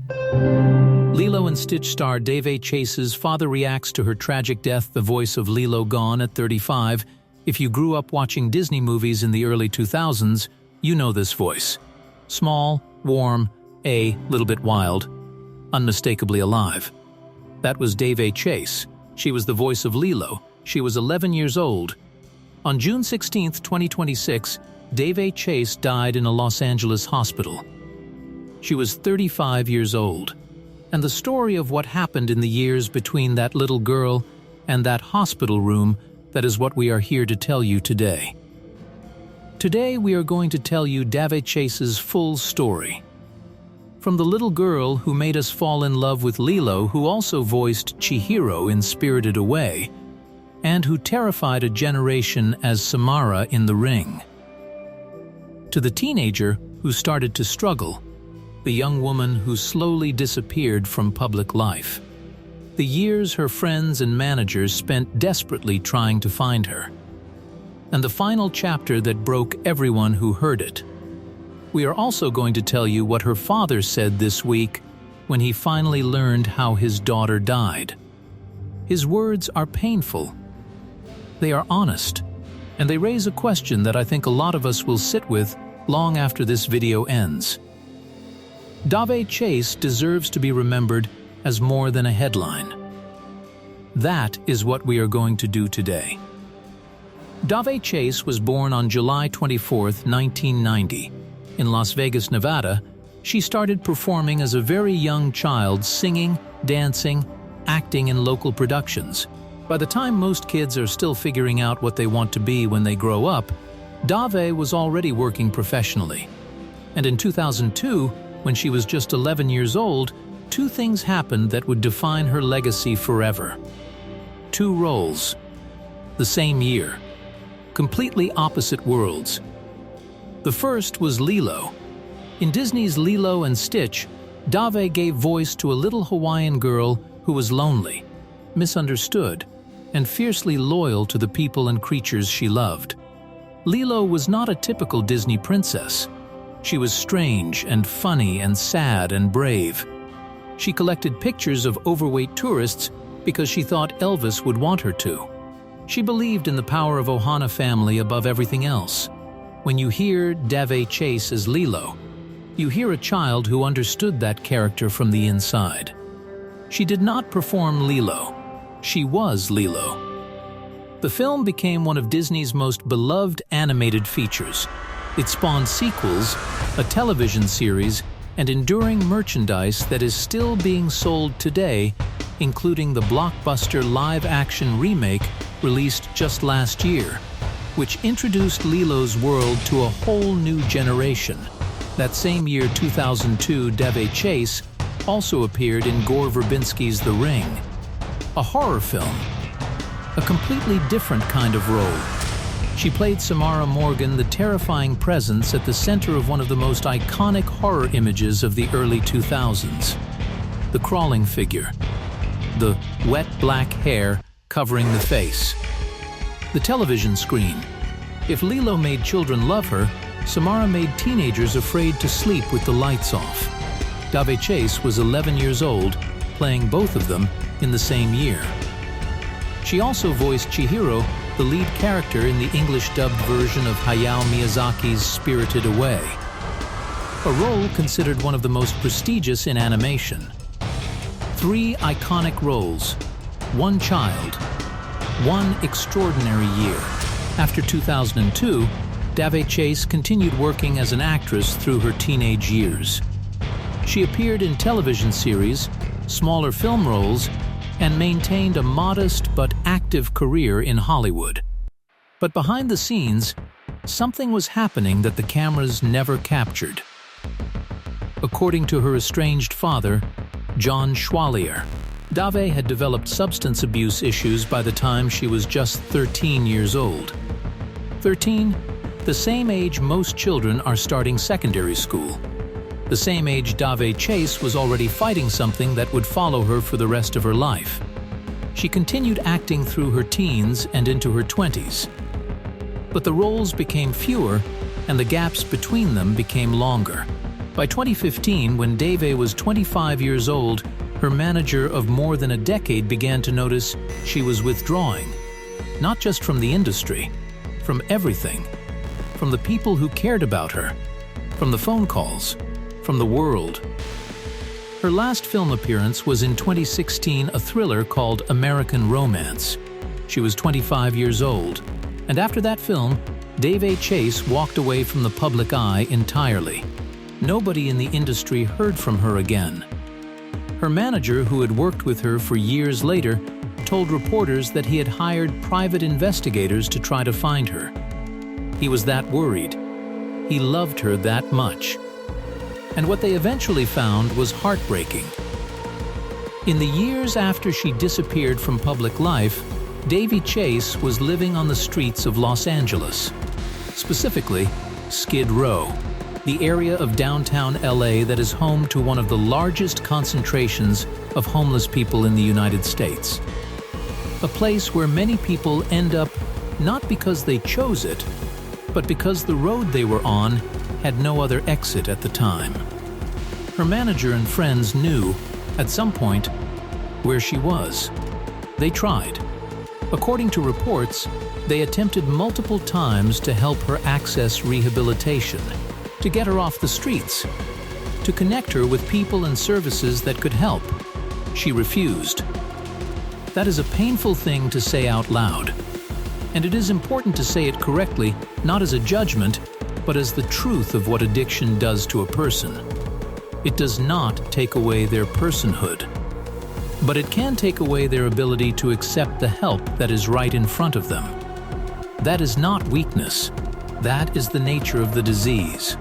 Lilo and Stitch star Daveigh Chase's father reacts to her tragic death, the voice of Lilo gone at 35. If you grew up watching Disney movies in the early 2000s, you know this voice. Small, warm, a little bit wild, unmistakably alive. That was Daveigh Chase. She was the voice of Lilo. She was 11 years old. On June 16, 2026, Daveigh Chase died in a Los Angeles hospital. She was 35 years old. And the story of what happened in the years between that little girl and that hospital room, that is what we are here to tell you today. Today we are going to tell you Daveigh Chase's full story. From the little girl who made us fall in love with Lilo, who also voiced Chihiro in Spirited Away, and who terrified a generation as Samara in The Ring, to the teenager who started to struggle, the young woman who slowly disappeared from public life, the years her friends and managers spent desperately trying to find her, and the final chapter that broke everyone who heard it. We are also going to tell you what her father said this week when he finally learned how his daughter died. His words are painful. They are honest, and they raise a question that I think a lot of us will sit with long after this video ends. Daveigh Chase deserves to be remembered as more than a headline. That is what we are going to do today. Daveigh Chase was born on July 24, 1990. In Las Vegas, Nevada. She started performing as a very young child, singing, dancing, acting in local productions. By the time most kids are still figuring out what they want to be when they grow up, Daveigh was already working professionally. And in 2002, when she was just 11 years old, two things happened that would define her legacy forever. Two roles. The same year. Completely opposite worlds. The first was Lilo. In Disney's Lilo and Stitch, Daveigh gave voice to a little Hawaiian girl who was lonely, misunderstood, and fiercely loyal to the people and creatures she loved. Lilo was not a typical Disney princess. She was strange and funny and sad and brave. She collected pictures of overweight tourists because she thought Elvis would want her to. She believed in the power of Ohana family above everything else. When you hear Daveigh Chase as Lilo, you hear a child who understood that character from the inside. She did not perform Lilo. She was Lilo. The film became one of Disney's most beloved animated features. It spawned sequels, a television series, and enduring merchandise that is still being sold today, including the blockbuster live-action remake released just last year, which introduced Lilo's world to a whole new generation. That same year, 2002, Daveigh Chase also appeared in Gore Verbinski's The Ring, a horror film, a completely different kind of role. She played Samara Morgan, the terrifying presence at the center of one of the most iconic horror images of the early 2000s. The crawling figure, the wet black hair covering the face. The television screen. If Lilo made children love her, Samara made teenagers afraid to sleep with the lights off. Daveigh Chase was 11 years old, playing both of them in the same year. She also voiced Chihiro, the lead character in the English-dubbed version of Hayao Miyazaki's Spirited Away, a role considered one of the most prestigious in animation. 3 iconic roles, one child, one extraordinary year. After 2002, Daveigh Chase continued working as an actress through her teenage years. She appeared in television series, smaller film roles, and maintained a modest but active career in Hollywood. But behind the scenes, something was happening that the cameras never captured. According to her estranged father, John Schwalier, Daveigh had developed substance abuse issues by the time she was just 13 years old. 13, the same age most children are starting secondary school. The same age Daveigh Chase was already fighting something that would follow her for the rest of her life. She continued acting through her teens and into her 20s. But the roles became fewer, and the gaps between them became longer. By 2015, when Daveigh was 25 years old, her manager of more than a decade began to notice she was withdrawing, not just from the industry, from everything, from the people who cared about her, from the phone calls, from the world. Her last film appearance was in 2016, a thriller called American Romance. She was 25 years old, and after that film, Daveigh Chase walked away from the public eye entirely. Nobody in the industry heard from her again. Her manager, who had worked with her for years later, told reporters that he had hired private investigators to try to find her. He was that worried. He loved her that much. And what they eventually found was heartbreaking. In the years after she disappeared from public life, Daveigh Chase was living on the streets of Los Angeles, specifically Skid Row, the area of downtown LA that is home to one of the largest concentrations of homeless people in the United States. A place where many people end up not because they chose it, but because the road they were on had no other exit at the time. Her manager and friends knew, at some point, where she was. They tried. According to reports, they attempted multiple times to help her access rehabilitation, to get her off the streets, to connect her with people and services that could help. She refused. That is a painful thing to say out loud. And it is important to say it correctly, not as a judgment, but as the truth of what addiction does to a person. It does not take away their personhood, but it can take away their ability to accept the help that is right in front of them. That is not weakness. That is the nature of the disease.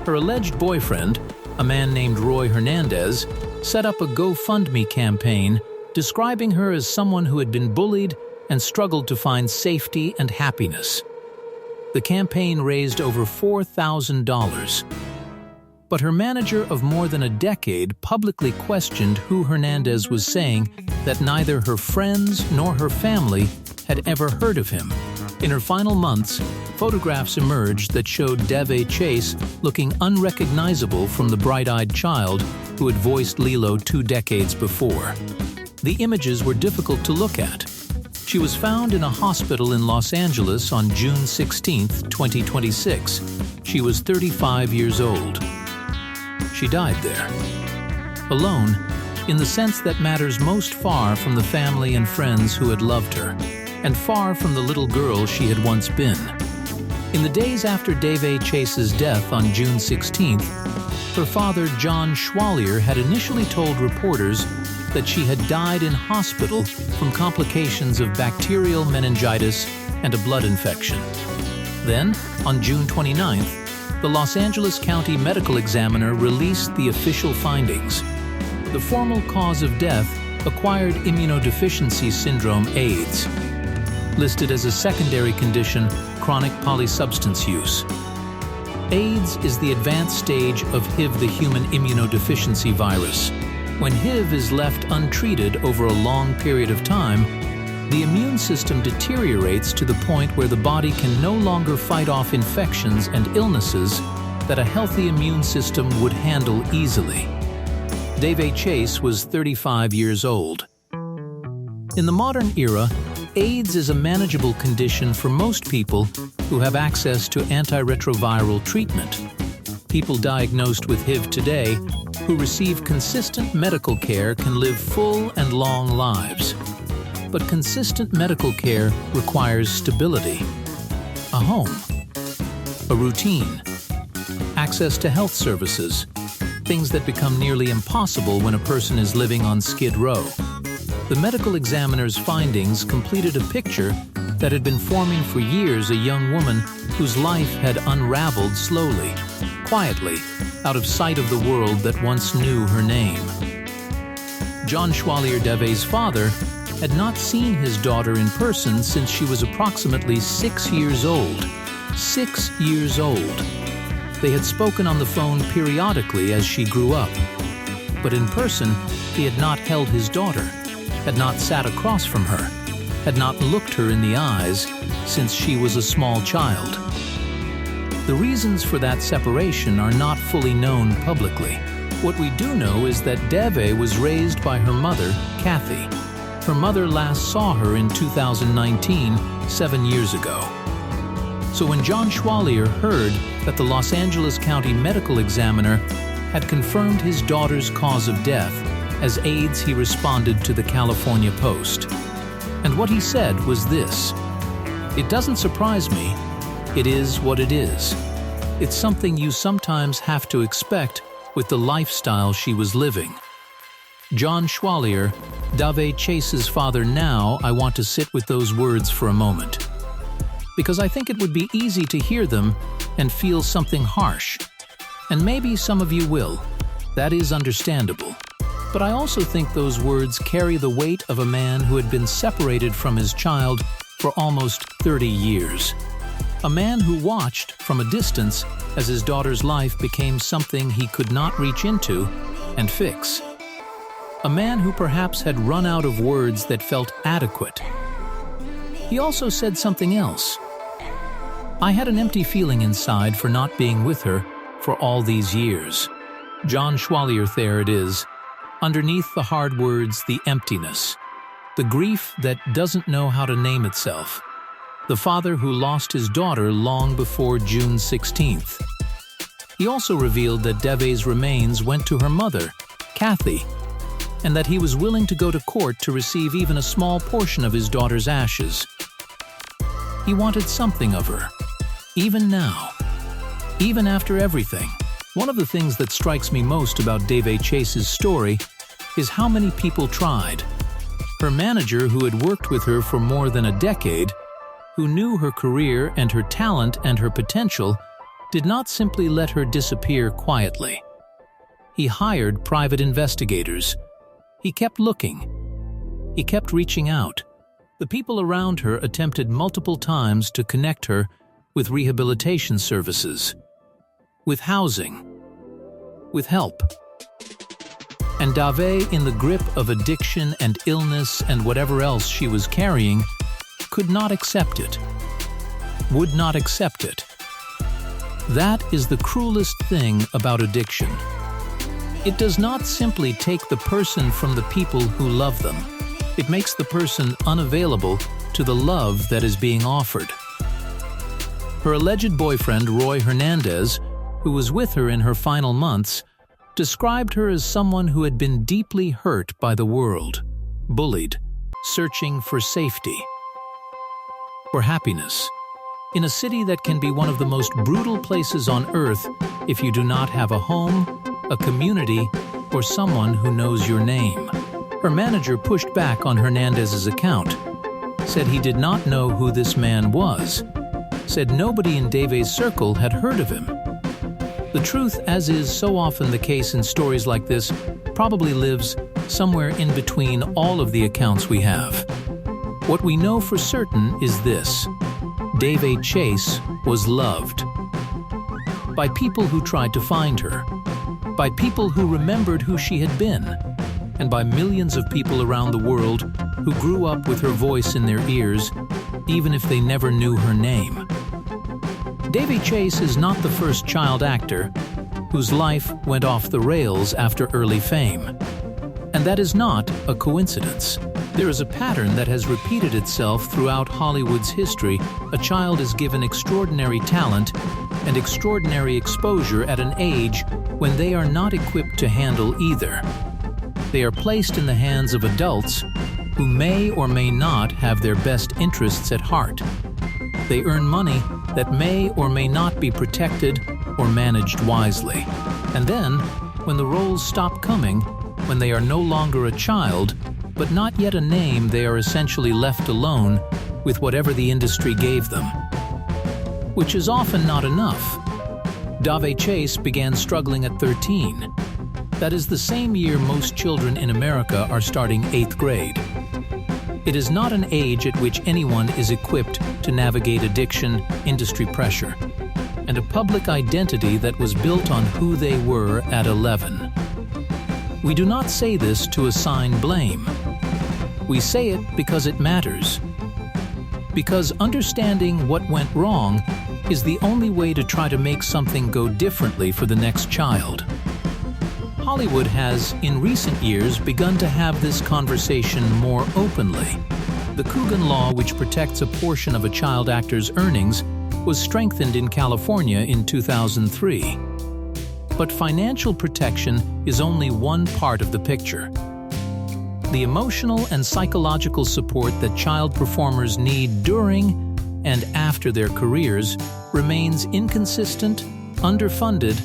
Her alleged boyfriend, a man named Roy Hernandez, set up a GoFundMe campaign describing her as someone who had been bullied and struggled to find safety and happiness. The campaign raised over $4,000. But her manager of more than a decade publicly questioned who Hernandez was, saying that neither her friends nor her family had ever heard of him. In her final months, photographs emerged that showed Daveigh Chase looking unrecognizable from the bright-eyed child who had voiced Lilo 2 decades before. The images were difficult to look at. She was found in a hospital in Los Angeles on June 16, 2026. She was 35 years old. She died there, alone, in the sense that matters most far from the family and friends who had loved her, and far from the little girl she had once been. In the days after Daveigh Chase's death on June 16th, her father, John Schwalier, had initially told reporters that she had died in hospital from complications of bacterial meningitis and a blood infection. Then, on June 29th, the Los Angeles County Medical Examiner released the official findings. The formal cause of death, acquired immunodeficiency syndrome, AIDS, listed as a secondary condition, chronic polysubstance use. AIDS is the advanced stage of HIV, the human immunodeficiency virus. When HIV is left untreated over a long period of time, the immune system deteriorates to the point where the body can no longer fight off infections and illnesses that a healthy immune system would handle easily. Daveigh Chase was 35 years old. In the modern era, AIDS is a manageable condition for most people who have access to antiretroviral treatment. People diagnosed with HIV today who receive consistent medical care can live full and long lives. But consistent medical care requires stability, a home, a routine, access to health services, things that become nearly impossible when a person is living on Skid Row. The medical examiner's findings completed a picture that had been forming for years, a young woman whose life had unraveled slowly, quietly, out of sight of the world that once knew her name. John Schwalier, Daveigh's father, had not seen his daughter in person since she was approximately 6 years old. 6 years old. They had spoken on the phone periodically as she grew up. But in person, he had not held his daughter, had not sat across from her, had not looked her in the eyes since she was a small child. The reasons for that separation are not fully known publicly. What we do know is that Daveigh was raised by her mother, Kathy. Her mother last saw her in 2019, 7 years ago. So when John Schwalier heard that the Los Angeles County Medical Examiner had confirmed his daughter's cause of death, as AIDS he responded to the California Post. And what he said was this: "It doesn't surprise me. It is what it is. It's something you sometimes have to expect with the lifestyle she was living." John Schwalier, Daveigh Chase's father. Now I want to sit with those words for a moment, because I think it would be easy to hear them and feel something harsh. And maybe some of you will. That is understandable. But I also think those words carry the weight of a man who had been separated from his child for almost 30 years. A man who watched from a distance as his daughter's life became something he could not reach into and fix. A man who perhaps had run out of words that felt adequate. He also said something else. "I had an empty feeling inside for not being with her for all these years." John Schwalier, there it is. Underneath the hard words, the emptiness. The grief that doesn't know how to name itself. The father who lost his daughter long before June 16th. He also revealed that Daveigh's remains went to her mother, Kathy, and that he was willing to go to court to receive even a small portion of his daughter's ashes. He wanted something of her, even now, even after everything. One of the things that strikes me most about Daveigh Chase's story is how many people tried. Her manager, who had worked with her for more than a decade, who knew her career and her talent and her potential, did not simply let her disappear quietly. He hired private investigators. He kept looking. He kept reaching out. The people around her attempted multiple times to connect her with rehabilitation services, with housing, with help. And Daveigh, in the grip of addiction and illness and whatever else she was carrying, could not accept it, would not accept it. That is the cruelest thing about addiction. It does not simply take the person from the people who love them. It makes the person unavailable to the love that is being offered. Her alleged boyfriend, Roy Hernandez, who was with her in her final months, described her as someone who had been deeply hurt by the world, bullied, searching for safety, for happiness, in a city that can be one of the most brutal places on earth if you do not have a home, a community, or someone who knows your name. Her manager pushed back on Hernandez's account, said he did not know who this man was, said nobody in Daveigh's circle had heard of him. The truth, as is so often the case in stories like this, probably lives somewhere in between all of the accounts we have. What we know for certain is this: Daveigh Chase was loved. By people who tried to find her, by people who remembered who she had been, and by millions of people around the world who grew up with her voice in their ears, even if they never knew her name. Daveigh Chase is not the first child actor whose life went off the rails after early fame. And that is not a coincidence. There is a pattern that has repeated itself throughout Hollywood's history. A child is given extraordinary talent and extraordinary exposure at an age when they are not equipped to handle either. They are placed in the hands of adults who may or may not have their best interests at heart. They earn money that may or may not be protected or managed wisely. And then, when the roles stop coming, when they are no longer a child, but not yet a name, they are essentially left alone with whatever the industry gave them, which is often not enough. Daveigh Chase began struggling at 13. That is the same year most children in America are starting 8th grade. It is not an age at which anyone is equipped to navigate addiction, industry pressure, and a public identity that was built on who they were at 11. We do not say this to assign blame. We say it because it matters. Because understanding what went wrong is the only way to try to make something go differently for the next child. Hollywood has, in recent years, begun to have this conversation more openly. The Coogan Law, which protects a portion of a child actor's earnings, was strengthened in California in 2003. But financial protection is only one part of the picture. The emotional and psychological support that child performers need during and after their careers remains inconsistent, underfunded,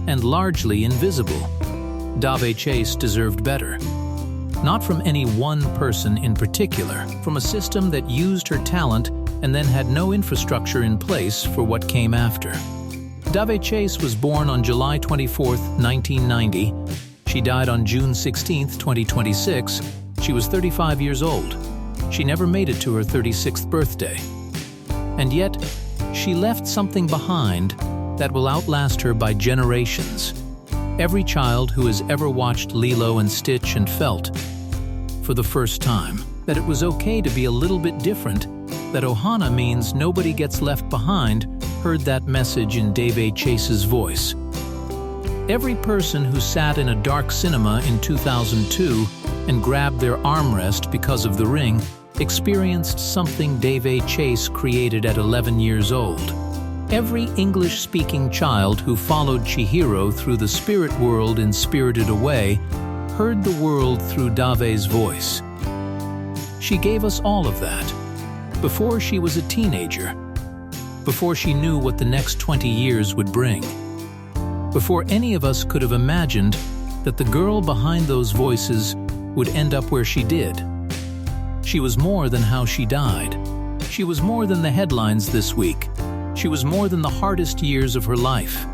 and largely invisible. Daveigh Chase deserved better. Not from any one person in particular, from a system that used her talent and then had no infrastructure in place for what came after. Daveigh Chase was born on July 24, 1990. She died on June 16, 2026. She was 35 years old. She never made it to her 36th birthday. And yet, she left something behind that will outlast her by generations. Every child who has ever watched Lilo and Stitch and felt, for the first time, that it was okay to be a little bit different, that Ohana means nobody gets left behind, heard that message in Daveigh Chase's voice. Every person who sat in a dark cinema in 2002 and grabbed their armrest because of The Ring experienced something Daveigh Chase created at 11 years old. Every English-speaking child who followed Chihiro through the spirit world in Spirited Away heard the world through Daveigh's voice. She gave us all of that, before she was a teenager, before she knew what the next 20 years would bring, before any of us could have imagined that the girl behind those voices would end up where she did. She was more than how she died. She was more than the headlines this week. She was more than the hardest years of her life.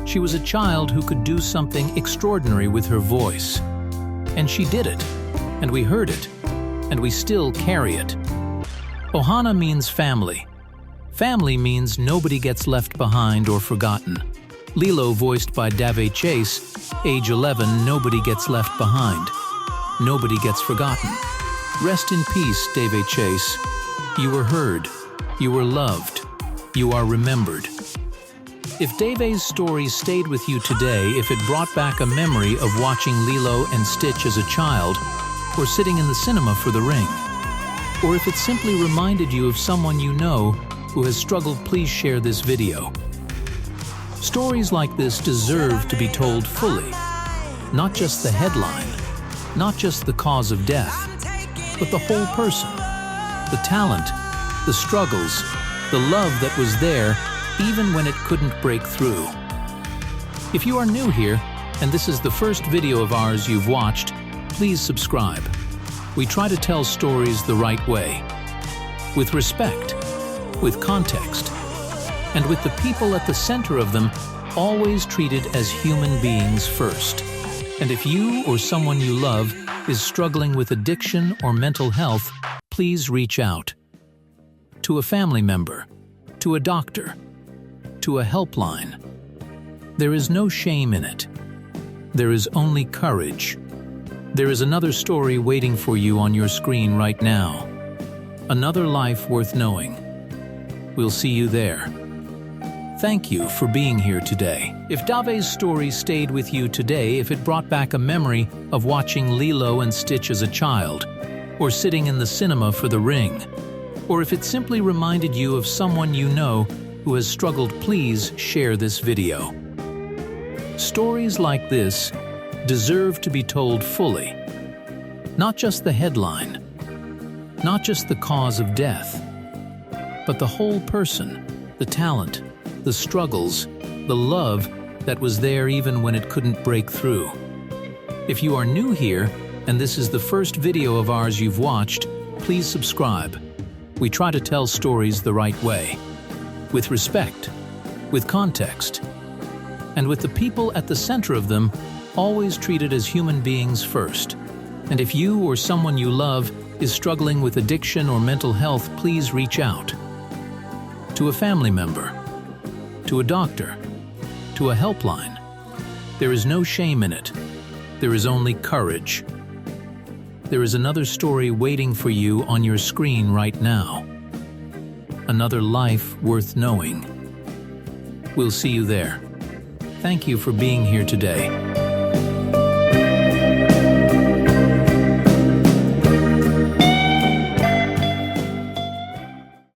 She was a child who could do something extraordinary with her voice. And she did it, and we heard it, and we still carry it. Ohana means family. Family means nobody gets left behind or forgotten. Lilo, voiced by Daveigh Chase, age 11, nobody gets left behind. Nobody gets forgotten. Rest in peace, Daveigh Chase. You were heard. You were loved. You are remembered. If Daveigh's story stayed with you today, if it brought back a memory of watching Lilo and Stitch as a child, or sitting in the cinema for The Ring, or if it simply reminded you of someone you know who has struggled, please share this video. Stories like this deserve to be told fully. Not just the headline, not just the cause of death, but the whole person. The talent, the struggles, the love that was there even when it couldn't break through. If you are new here, and this is the first video of ours you've watched, please subscribe. We try to tell stories the right way, with respect, with context, and with the people at the center of them always treated as human beings first. And if you or someone you love is struggling with addiction or mental health, please reach out. To a family member, to a doctor, to a helpline. There is no shame in it. There is only courage. There is another story waiting for you on your screen right now. Another life worth knowing. We'll see you there. Thank you for being here today. If Daveigh's story stayed with you today, if it brought back a memory of watching Lilo and Stitch as a child, or sitting in the cinema for The Ring, or if it simply reminded you of someone you know who has struggled, please share this video. Stories like this deserve to be told fully. Not just the headline, not just the cause of death, but the whole person, the talent, the struggles, the love that was there even when it couldn't break through. If you are new here, and this is the first video of ours you've watched, please subscribe. We try to tell stories the right way, with respect, with context, and with the people at the center of them always treated as human beings first. And if you or someone you love is struggling with addiction or mental health, please reach out. To a family member, to a doctor, to a helpline. There is no shame in it. There is only courage. There is another story waiting for you on your screen right now. Another life worth knowing. We'll see you there. Thank you for being here today.